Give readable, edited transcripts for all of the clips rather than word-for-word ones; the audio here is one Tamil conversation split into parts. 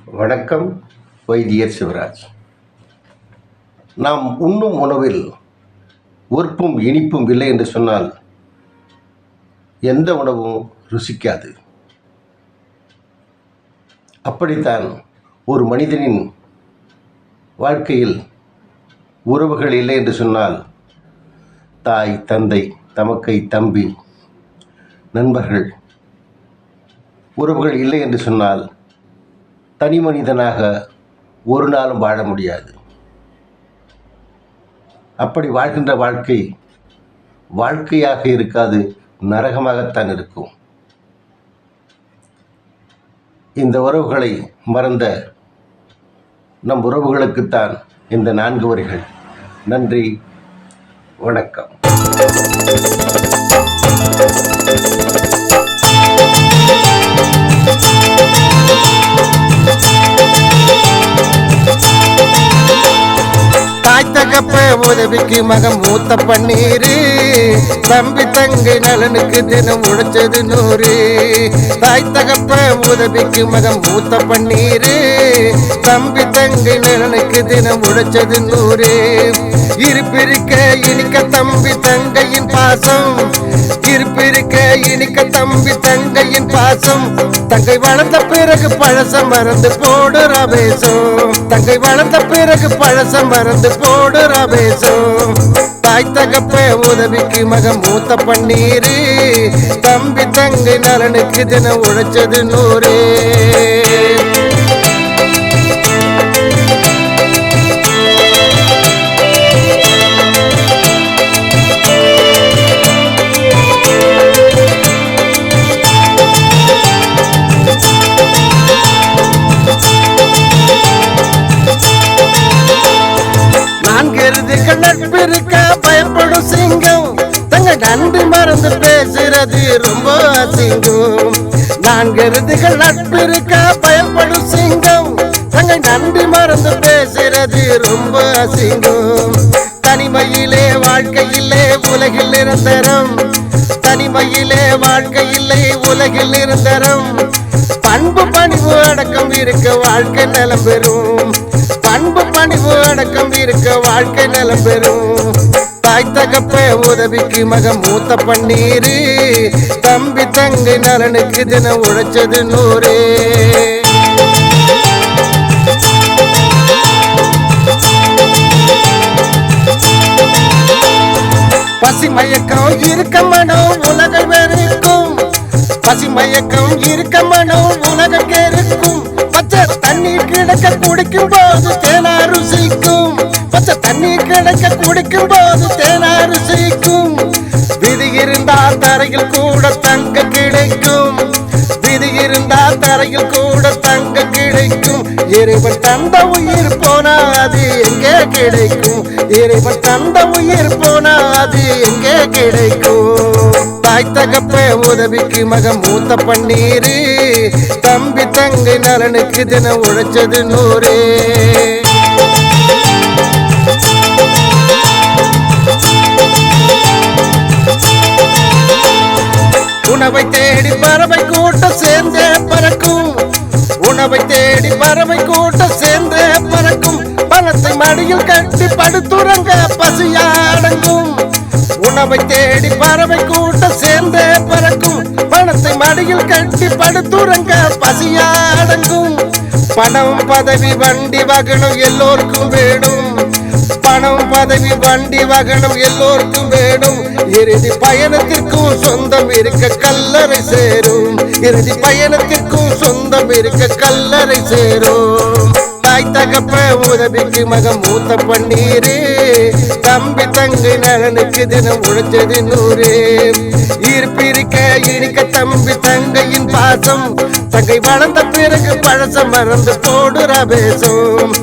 வணக்கம். வைத்தியர் சிவராஜ். நாம் உண்ணும் உணவில் உறுப்பும் இனிப்பும் இல்லை என்று சொன்னால் எந்த உணவும் ருசிக்காது. அப்படித்தான் ஒரு மனிதனின் வாழ்க்கையில் உறவுகள் இல்லை என்று சொன்னால் தாய், தந்தை, தமக்கை, தம்பி, நண்பர்கள், உறவுகள் இல்லை என்று சொன்னால் தனி மனிதனாக ஒரு நாளும் வாழ முடியாது. அப்படி வாழ்கின்ற வாழ்க்கை வாழ்க்கையாக இருக்காது, நரகமாகத்தான் இருக்கும். இந்த உறவுகளை மறந்த நம் உறவுகளுக்குத்தான் இந்த 4 வரிகள். நன்றி, வணக்கம். தாய் தகப்ப உதவிக்கு மகன் மூத்த பன்னீரு, தம்பி தங்கை நலனுக்கு தினம் உழைச்சது 100. தாய் தகப்ப உதவிக்கு மகன் மூத்த பன்னீரு, தம்பி தங்கை நலனுக்கு தினம் உழைச்சது 100. இருப்பிருக்க இனிக்க தம்பி தங்கையின் பாசம், இருப்பிருக்க இனிக்க தம்பி தங்கையின் பாசம். தங்கை வளர்ந்த பிறகு பழசம் மறந்து போடுற பேசும், தங்கை வளர்ந்த பிறகு பழசம் மறந்து போடுற பேசும். தாய் தகப்ப உதவிக்கு மகன் மூத்த பன்னீரு, தம்பி தங்கை நலனுக்கு தினம் உழைச்சது 100. நட்பிருக்க பயப்படும் சிங்கம், தங்க நன்றி மறந்து பேசுறது ரொம்ப அசிங்கம். 4 எருதுகள் நட்பிருக்க பயப்படும் சிங்கம், தங்க நன்றி மறந்து பேசுறது ரொம்ப அசிங்கம். தனிமையிலே வாழ்க்கையிலே உலகில் நிரந்தரம், தனிமையிலே வாழ்க்கையிலே உலகில் நிரந்தரம். பண்பு பணிவு அடக்கம் இருக்க வாழ்க்கை நலம் பெறும், பண்பு பணிவு அடக்கம் இருக்க வாழ்க்கை நலம் பெறும். தாய் தகப்ப உதவிக்கு மகன் மூத்த பன்னீரு, தம்பி தங்கை நலனுக்கு தினம் உழைச்சது 100. பசி மயக்கம் இருக்க மனம் உலகை வெறுக்கும், பசி மயக்கம் இருக்க மனம் உலகை கேருக்கும். பச்சை தண்ணீர் கிடக்க குடிக்கும் போது தேனா ருசிக்கும், பச்சை தண்ணீர் கிடக்க குடிக்கும் போது தேனா ருசிக்கும். விதி இருந்தால் தரையில் கூட தங்க கிடைக்கும், விதி இருந்தால் தரையில் கூட தங்க கிடைக்கும். இறைவன் தந்த உயிர் போனா அது எங்கே கிடைக்கும், இறைவன் தந்த உயிர் போனா அது எங்கே கிடைக்கும். தாய் தகப்ப உதவிக்கு மகன் மூத்த பன்னீரு, தம்பி தங்கை நலனுக்கு தினம் உழைச்சது 100. உணவை தேடி பறவை கூட்டம் சேர்ந்தே பறக்கும், உணவை தேடி பறவை கூட்டம் சேர்ந்தே பறக்கும். பணத்தை மடியில் கட்டி படுத்துறங்க பசியாடங்கும், உணவை தேடி பறவை கூட்டம் சேர்ந்தே பறக்கும். பணத்தை மடியில் கட்டி படுத்துறங்க பசியாடங்கும். பணம் பதவி வண்டி வாகனம் எல்லோருக்கும் வேணும், பணம் பதவி வண்டி வாகனம் எல்லோருக்கும் வேணும். இறுதி பயணத்திற்கும் சொந்தம் இருக்க கல்லறை சேரும், இறுதி பயணத்திற்கும் சொந்தம் இருக்க கல்லறை சேரும். தாய் தகப்ப உதவிக்கு மகன் மூத்த பன்னீரு, தம்பி தங்கை நலனுக்கு தினம் உழைச்சது 100. இருப்பிருக்க இனிக்க தம்பி தங்கையின் பாசம், தங்கை வளர்ந்த பிறகு பழசம் மறந்து போடுற பேசும்.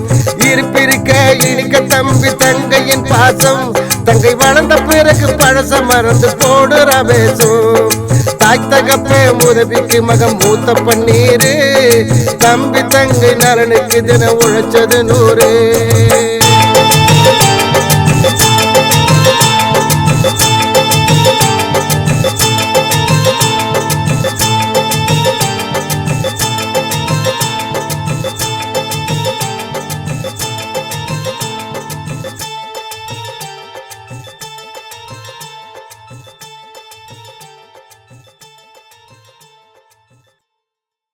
இருப்பிருக்க இனிக்க தம்பி தங்கையின் பாசம், தங்கை வளர்ந்த பிறகு பழசம் மறந்து போடுற பேசும். தாய் தகப்ப உதவிக்கு மகன் மூத்த பன்னீரு, தம்பி தங்கை நலனுக்கு தினம் உழைச்சது 100.